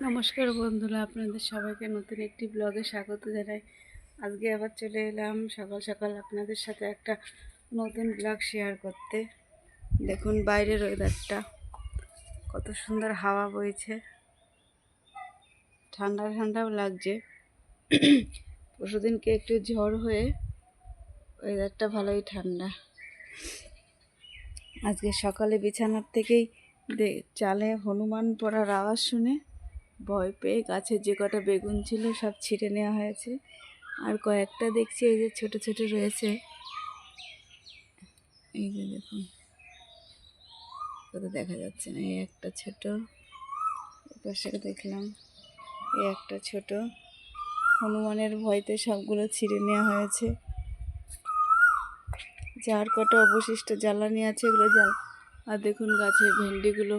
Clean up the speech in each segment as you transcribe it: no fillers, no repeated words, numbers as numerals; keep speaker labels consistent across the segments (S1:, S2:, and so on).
S1: নমস্কার বন্ধুরা, আপনাদের সবাইকে নতুন একটি ব্লগে স্বাগত জানাই। আজকে আবার চলে এলাম সকাল সকাল আপনাদের সাথে একটা নতুন ব্লগ শেয়ার করতে। দেখুন বাইরের ওয়েদারটা কত সুন্দর, হাওয়া বইছে, ঠান্ডা ঠান্ডাও লাগছে। পরশুদিনকে একটু ঝড় হয়ে ওয়েদারটা ভালোই ঠান্ডা। আজকে সকালে বিছানার থেকেই চালে হনুমান পড়ার আওয়াজ শুনে ভয় পেয়ে গাছের যে কটা বেগুন ছিল সব ছিঁড়ে নেওয়া হয়েছে। আর কয়েকটা দেখছি এই যে ছোট ছোট রয়েছে, এই যে দেখুন, কত দেখা যাচ্ছে না, এই একটা ছোট, পাশে দেখলাম এই একটা ছোট। হনুমানের ভয়তে সবগুলো ছিঁড়ে নেওয়া হয়েছে। যার কটা অবশিষ্ট জ্বালানি আছে এগুলো আর দেখুন গাছের ভেন্ডিগুলো,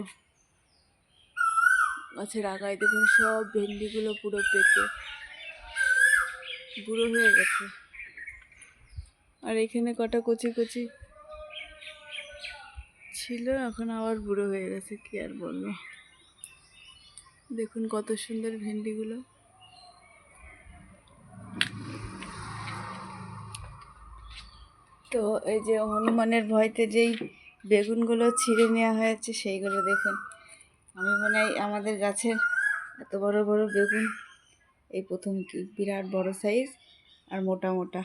S1: গাছের আগায় দেখুন সব ভেন্ডিগুলো পুরো পেকে বুড়ো হয়ে গেছে। আর এখানে কটা কচি কচি ছিল, এখন আবার বুড়ো হয়ে গেছে, কি আর বলবো। দেখুন কত সুন্দর ভেন্ডিগুলো। তো এই যে হনুমানের ভয়তে যেই বেগুনগুলো ছিঁড়ে নেওয়া হয়েছে সেইগুলো দেখুন। আমি মনে হয় আমাদের গাছের এত বড় বড় বেগুন এই প্রথম, কি বিরাট বড় সাইজ আর মোটা মোটা।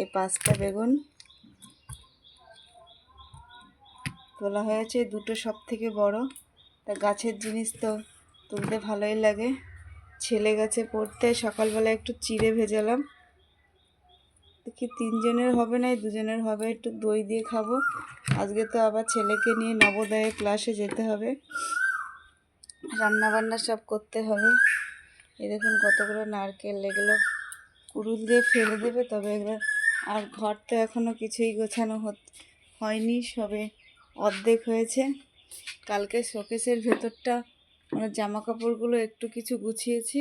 S1: এই 5টা বেগুন তোলা হয়েছে, দুটো সব থেকে বড়। তা গাছের জিনিস তো তুলতে ভালোই লাগে। ছেলে গেছে পড়তে, সকালবেলা একটু চিড়ে ভেজালাম। দেখি 3 জনের হবে না, 2 জনের হবে, একটু দই দিয়ে খাবো। আজকে তো আবার ছেলেকে নিয়ে নবোদয়ে ক্লাসে যেতে হবে, রান্না বান্না সব করতে হবে। এই দেখুন কতগুলো নারকেল, এগুলো কুড়ুল দিয়ে ফেলে দেবে, তবে এগুলো। আর ঘর তো এখনও কিছুই গোছানো হয়নি, সবে অর্ধেক হয়েছে। কালকে শোকেসের ভেতরটা মানে জামা কাপড়গুলো একটু কিছু গুছিয়েছি।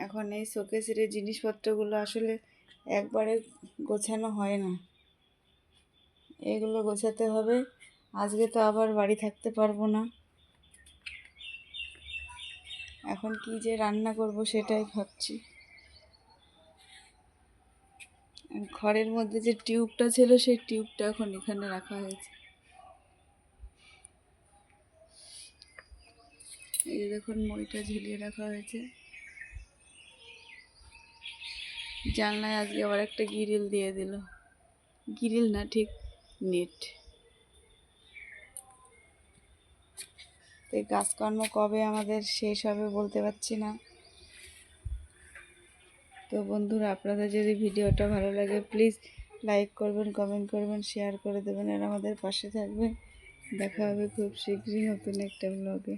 S1: এখন এই শোকেসের এই জিনিসপত্রগুলো আসলে একবারে গোছানো হয় না, এগুলো গোছাতে হবে। আজকে তো আবার বাড়ি থাকতে পারবো না। এখন কি যে রান্না করব সেটাই ভাবছি। ঘরের মধ্যে যে টিউবটা ছিল সেই টিউবটা এখন এখানে রাখা হয়েছে। এই যে দেখুন মইটা ঝুলিয়ে রাখা হয়েছে। জানলায় আজকে আবার একটা গ্রিল দিয়ে দিল, গ্রিল না ঠিক নেট। তো কাজকর্ম কবে আমাদের শেষ হবে বলতে পারছি না। তো বন্ধুরা, আপনাদের যদি ভিডিওটা ভালো লাগে প্লিজ লাইক করবেন, কমেন্ট করবেন, শেয়ার করে দেবেন, আর আমাদের পাশে থাকবেন। দেখা হবে খুব শীঘ্রই নতুন একটা ব্লগে।